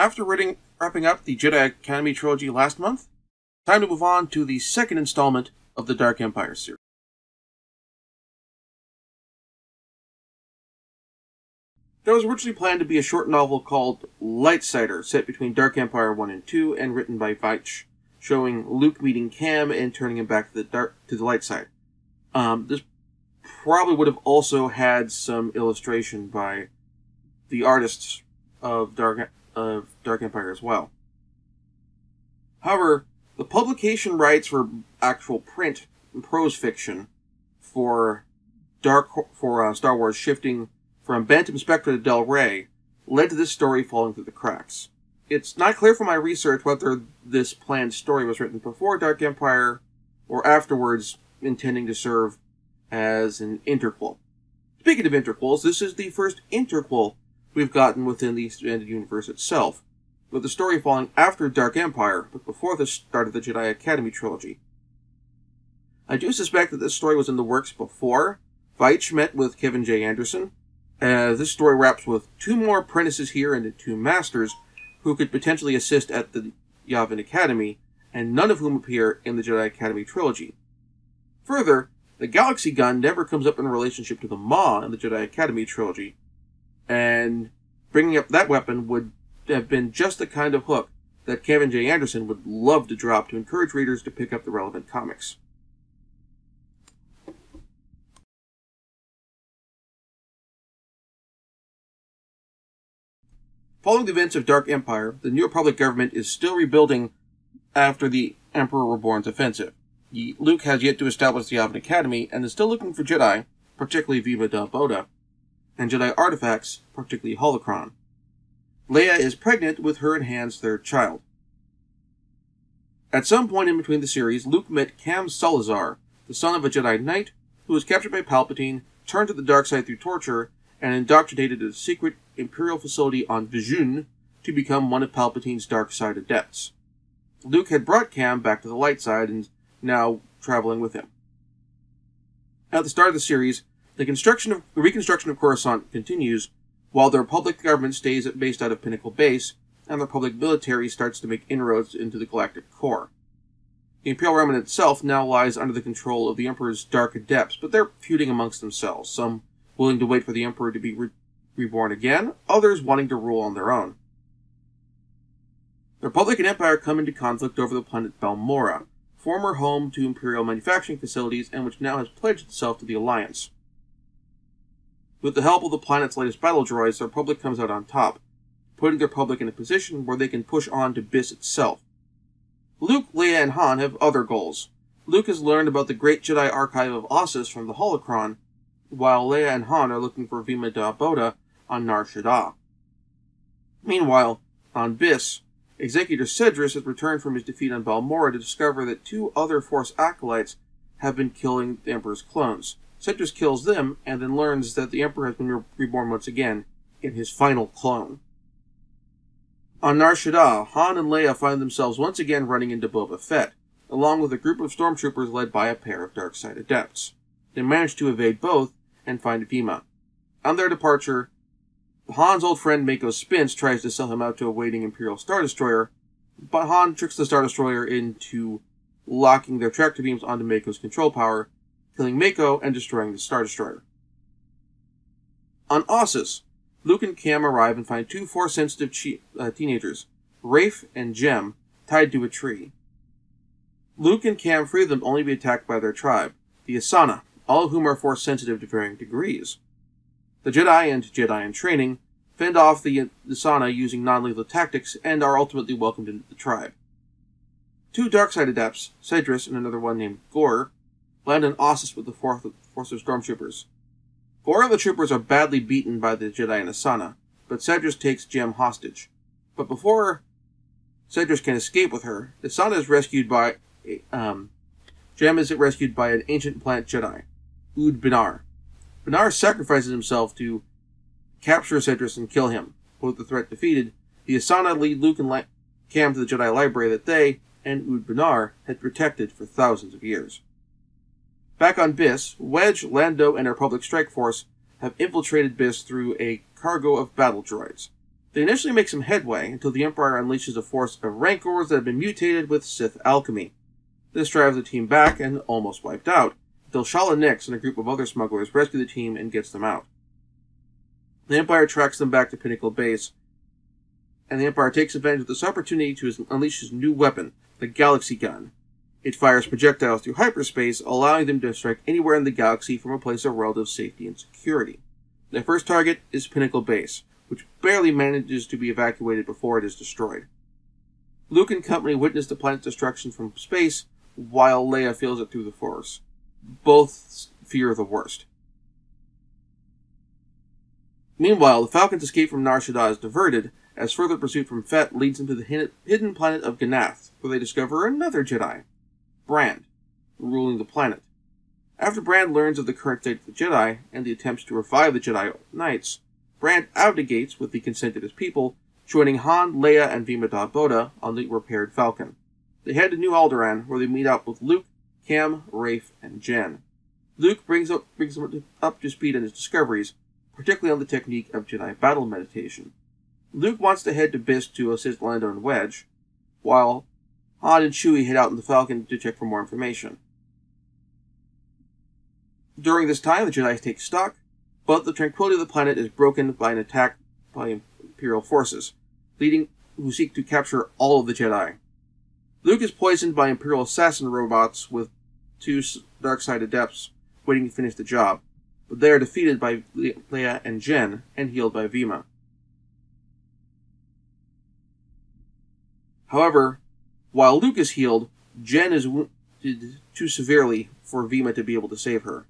After wrapping up the Jedi Academy trilogy last month, time to move on to the second installment of the Dark Empire series. There was originally planned to be a short novel called Lightsider, set between Dark Empire 1 and 2, and written by Veich, showing Luke meeting Cam and turning him back to the light side. This probably would have also had some illustration by the artists of Dark Empire as well. However, the publication rights for actual print and prose fiction for Star Wars shifting from Bantam Spectra to Del Rey led to this story falling through the cracks. It's not clear from my research whether this planned story was written before Dark Empire or afterwards, intending to serve as an interquel. Speaking of interquels, this is the first interquel we've gotten within the expanded universe itself, with the story falling after Dark Empire, but before the start of the Jedi Academy trilogy. I do suspect that this story was in the works before Veich met with Kevin J. Anderson, as this story wraps with 2 more apprentices here and 2 masters who could potentially assist at the Yavin Academy, and none of whom appear in the Jedi Academy trilogy. Further, the Galaxy Gun never comes up in relationship to the Maw in the Jedi Academy trilogy, and bringing up that weapon would have been just the kind of hook that Kevin J. Anderson would love to drop to encourage readers to pick up the relevant comics. Following the events of Dark Empire, the New Republic government is still rebuilding after the Emperor Reborn's offensive. Luke has yet to establish the Yavin Academy and is still looking for Jedi, particularly Vima Da Boda, and Jedi artifacts, particularly Holocron. Leia is pregnant with her and Han's 3rd child. At some point in between the series, Luke met Cam Salazar, the son of a Jedi Knight, who was captured by Palpatine, turned to the dark side through torture, and indoctrinated at a secret Imperial facility on Vijun to become one of Palpatine's dark side adepts. Luke had brought Cam back to the light side and is now traveling with him. At the start of the series, the reconstruction of Coruscant continues, while the Republic government stays based out of Pinnacle Base, and the Republic military starts to make inroads into the galactic core. The Imperial Remnant itself now lies under the control of the Emperor's dark adepts, but they're feuding amongst themselves, some willing to wait for the Emperor to be reborn again, others wanting to rule on their own. The Republic and Empire come into conflict over the planet Balmorra, former home to Imperial manufacturing facilities and which now has pledged itself to the Alliance. With the help of the planet's latest battle droids, the Republic comes out on top, putting the Republic in a position where they can push on to Biss itself. Luke, Leia, and Han have other goals. Luke has learned about the great Jedi archive of Ossus from the Holocron, while Leia and Han are looking for Vima Da Boda on Nar Shaddaa. Meanwhile, on Biss, Executor Cedrus has returned from his defeat on Balmorra to discover that 2 other Force acolytes have been killing the Emperor's clones. Cedrus kills them, and then learns that the Emperor has been reborn once again in his final clone. On Nar Shaddaa, Han and Leia find themselves once again running into Boba Fett, along with a group of stormtroopers led by a pair of dark-side adepts. They manage to evade both and find Vima. On their departure, Han's old friend Mako Spince tries to sell him out to a waiting Imperial Star Destroyer, but Han tricks the Star Destroyer into locking their tractor beams onto Mako's control power, killing Mako and destroying the Star Destroyer. On Ossus, Luke and Cam arrive and find two Force-sensitive teenagers, Rafe and Jem, tied to a tree. Luke and Cam free them only to be attacked by their tribe, the Asana, all of whom are Force-sensitive to varying degrees. The Jedi and Jedi in training fend off the Asana using non-lethal tactics and are ultimately welcomed into the tribe. Two Darkseid adepts, Cedrus and another one named Gore, land on Ossus with the force of stormtroopers. Gore and the troopers are badly beaten by the Jedi and Asana, but Cedrus takes Jem hostage. But before Cedrus can escape with her, Asana is rescued by Jem is rescued by an ancient plant Jedi, Ood Binar. Binar sacrifices himself to capture Cedrus and kill him. With the threat defeated, the Asana lead Luke and Cam to the Jedi library that they, and Ood Binar, had protected for thousands of years. Back on Biss, Wedge, Lando, and the Republic Strike Force have infiltrated Biss through a cargo of battle droids. They initially make some headway until the Empire unleashes a force of Rancors that have been mutated with Sith alchemy. This drives the team back and almost wiped out, until Shala Nix and a group of other smugglers rescue the team and gets them out. The Empire tracks them back to Pinnacle Base, and the Empire takes advantage of this opportunity to unleash his new weapon, the Galaxy Gun. It fires projectiles through hyperspace, allowing them to strike anywhere in the galaxy from a place of relative safety and security. Their first target is Pinnacle Base, which barely manages to be evacuated before it is destroyed. Luke and company witness the planet's destruction from space, while Leia feels it through the Force. Both fear the worst. Meanwhile, the Falcon's escape from Nar Shaddaa is diverted, as further pursuit from Fett leads them to the hidden planet of Ganath, where they discover another Jedi, Brand, ruling the planet. After Brand learns of the current state of the Jedi, and the attempts to revive the Jedi Knights, Brand abdicates with the consent of his people, joining Han, Leia, and Vima Da Boda on the repaired Falcon. They head to New Alderaan, where they meet up with Luke, Cam, Rafe, and Jen. Luke brings them up to speed on his discoveries, particularly on the technique of Jedi battle meditation. Luke wants to head to Biss to assist Lando and Wedge, while Han and Chewie head out in the Falcon to check for more information. During this time, the Jedi take stock, but the tranquility of the planet is broken by an attack by Imperial forces, who seek to capture all of the Jedi. Luke is poisoned by Imperial assassin robots with two Darkseid adepts waiting to finish the job, but they are defeated by Leia and Jen and healed by Vima. However, while Luke is healed, Jen is wounded too severely for Vima to be able to save her.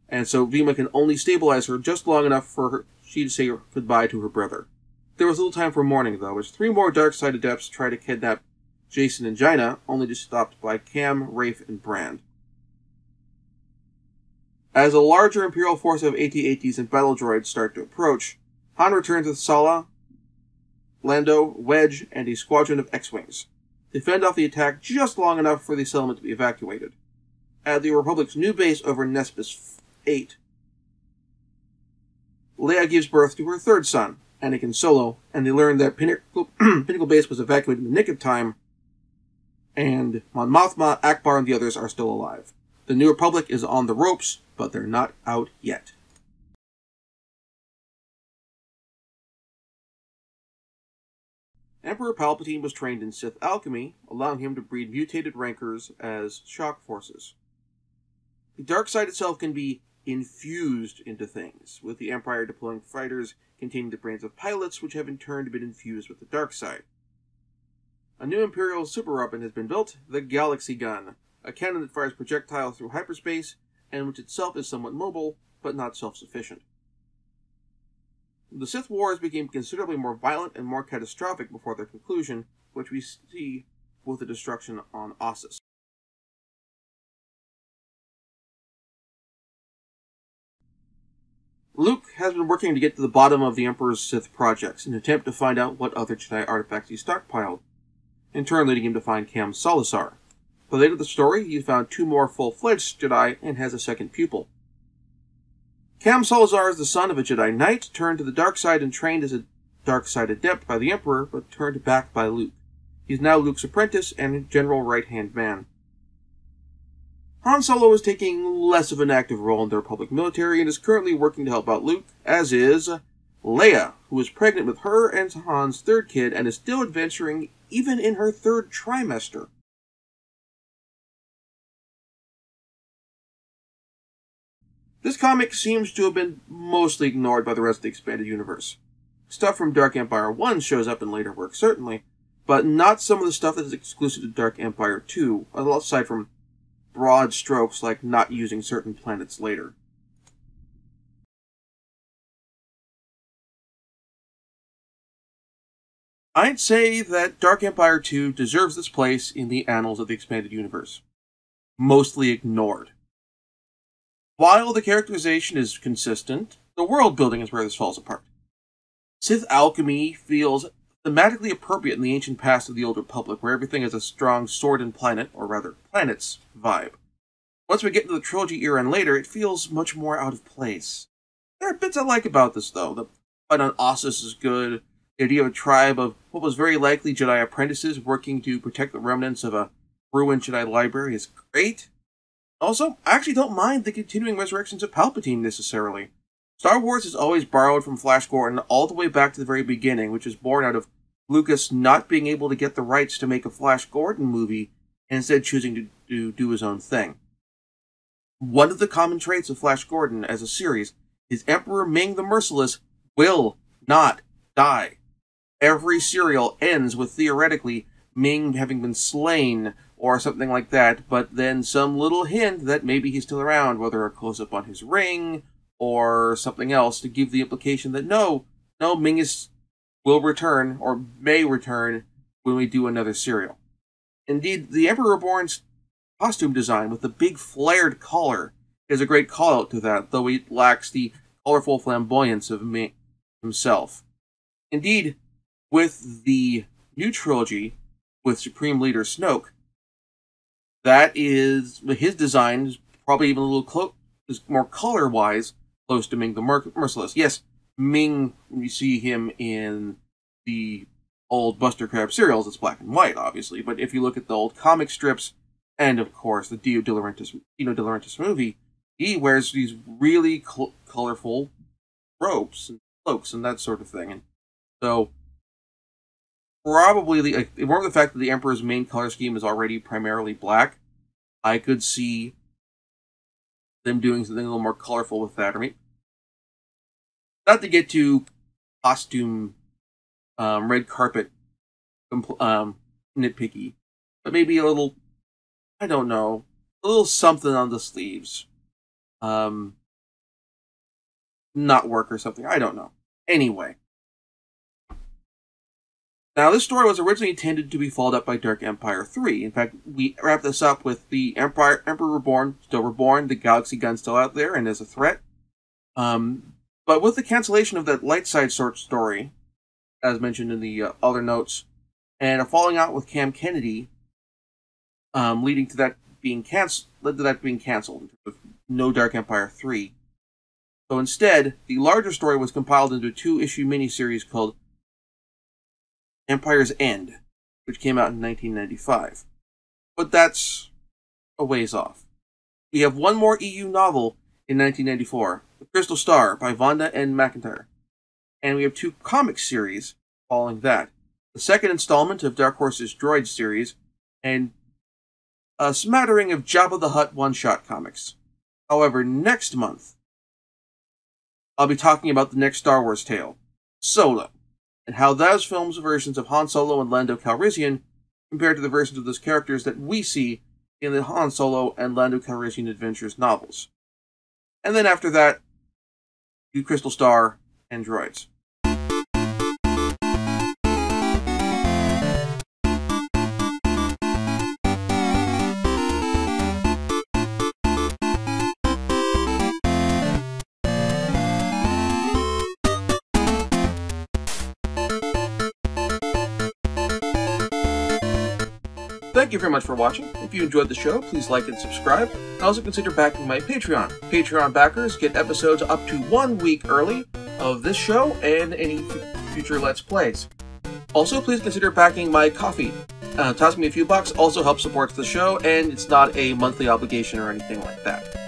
And so Vima can only stabilize her just long enough for she to say goodbye to her brother. There was little time for mourning, though, as three more Darkseid adepts try to kidnap Jason and Jaina, only to be stopped by Cam, Rafe, and Brand. As a larger Imperial force of AT-ATs and battle droids start to approach, Han returns with Sala, Lando, Wedge, and a squadron of X-Wings. They fend off the attack just long enough for the settlement to be evacuated. At the Republic's new base over Nespis 8, Leia gives birth to her third son, Anakin Solo, and they learn that Pinnacle Base was evacuated in the nick of time, and Mon Mothma, Akbar, and the others are still alive. The New Republic is on the ropes, but they're not out yet. Emperor Palpatine was trained in Sith alchemy, allowing him to breed mutated rancors as shock forces. The dark side itself can be infused into things, with the Empire deploying fighters containing the brains of pilots, which have in turn been infused with the dark side. A new Imperial super weapon has been built, the Galaxy Gun, a cannon that fires projectiles through hyperspace, and which itself is somewhat mobile, but not self-sufficient. The Sith Wars became considerably more violent and more catastrophic before their conclusion, which we see with the destruction on Ossus. Luke has been working to get to the bottom of the Emperor's Sith projects in an attempt to find out what other Jedi artifacts he stockpiled, in turn leading him to find Cam Solusar. By the end of the story, he found two more full-fledged Jedi and has a second pupil. Cam Salazar is the son of a Jedi Knight, turned to the dark side and trained as a dark side adept by the Emperor, but turned back by Luke. He's now Luke's apprentice and general right-hand man. Han Solo is taking less of an active role in the Republic military and is currently working to help out Luke, as is Leia, who is pregnant with her and Han's third kid and is still adventuring even in her third trimester. This comic seems to have been mostly ignored by the rest of the expanded universe. Stuff from Dark Empire 1 shows up in later work, certainly, but not some of the stuff that is exclusive to Dark Empire 2, aside from broad strokes like not using certain planets later. I'd say that Dark Empire 2 deserves this place in the annals of the expanded universe. Mostly ignored. While the characterization is consistent, the world building is where this falls apart. Sith alchemy feels thematically appropriate in the ancient past of the Old Republic, where everything has a strong sword and planet, or rather, planets, vibe. Once we get into the trilogy era and later, it feels much more out of place. There are bits I like about this, though. The fight on Ossus is good. The idea of a tribe of what was very likely Jedi apprentices working to protect the remnants of a ruined Jedi library is great. Also, I actually don't mind the continuing resurrections of Palpatine necessarily. Star Wars has always borrowed from Flash Gordon all the way back to the very beginning, which is born out of Lucas not being able to get the rights to make a Flash Gordon movie and instead choosing to do his own thing. One of the common traits of Flash Gordon as a series is Emperor Ming the Merciless will not die. Every serial ends with theoretically Ming having been slain or something like that, but then some little hint that maybe he's still around, whether a close-up on his ring or something else to give the implication that no, Ming will return or may return when we do another serial. Indeed, the Emperor Reborn's costume design with the big flared collar is a great call-out to that, though it lacks the colorful flamboyance of Ming himself. Indeed, with the new trilogy, with Supreme Leader Snoke, that is, his design is probably even a little more color-wise close to Ming the Merciless. Yes, Ming, when you see him in the old Buster Crab serials, it's black and white, obviously, but if you look at the old comic strips, and of course the Dino De Laurentiis movie, he wears these really colorful robes and cloaks and that sort of thing. And so, probably more of the fact that the Emperor's main color scheme is already primarily black, I could see them doing something a little more colorful with that. I mean, not to get too costume, red carpet, nitpicky, but maybe a little, I don't know, a little something on the sleeves. Not work or something, I don't know. Anyway. Now, this story was originally intended to be followed up by Dark Empire 3. In fact, we wrap this up with the Emperor Reborn, still reborn, the Galaxy Gun still out there and as a threat. But with the cancellation of that light side short story, as mentioned in the other notes, and a falling out with Cam Kennedy, leading to that being canceled, with no Dark Empire 3. So instead, the larger story was compiled into a 2-issue miniseries called Empire's End, which came out in 1995. But that's a ways off. We have one more EU novel in 1994, The Crystal Star by Vonda and McIntyre. And we have 2 comic series following that. The second installment of Dark Horse's Droid series, and a smattering of Jabba the Hutt one-shot comics. However, next month, I'll be talking about the next Star Wars tale, Solo, and how those films' versions of Han Solo and Lando Calrissian compared to the versions of those characters that we see in the Han Solo and Lando Calrissian Adventures novels. And then after that, do Crystal Star and Droids. Thank you very much for watching. If you enjoyed the show, please like and subscribe. Also consider backing my Patreon. Patreon backers get episodes up to 1 week early of this show and any future Let's Plays. Also, please consider backing my Ko-fi. Tossing me a few bucks also helps support the show, and it's not a monthly obligation or anything like that.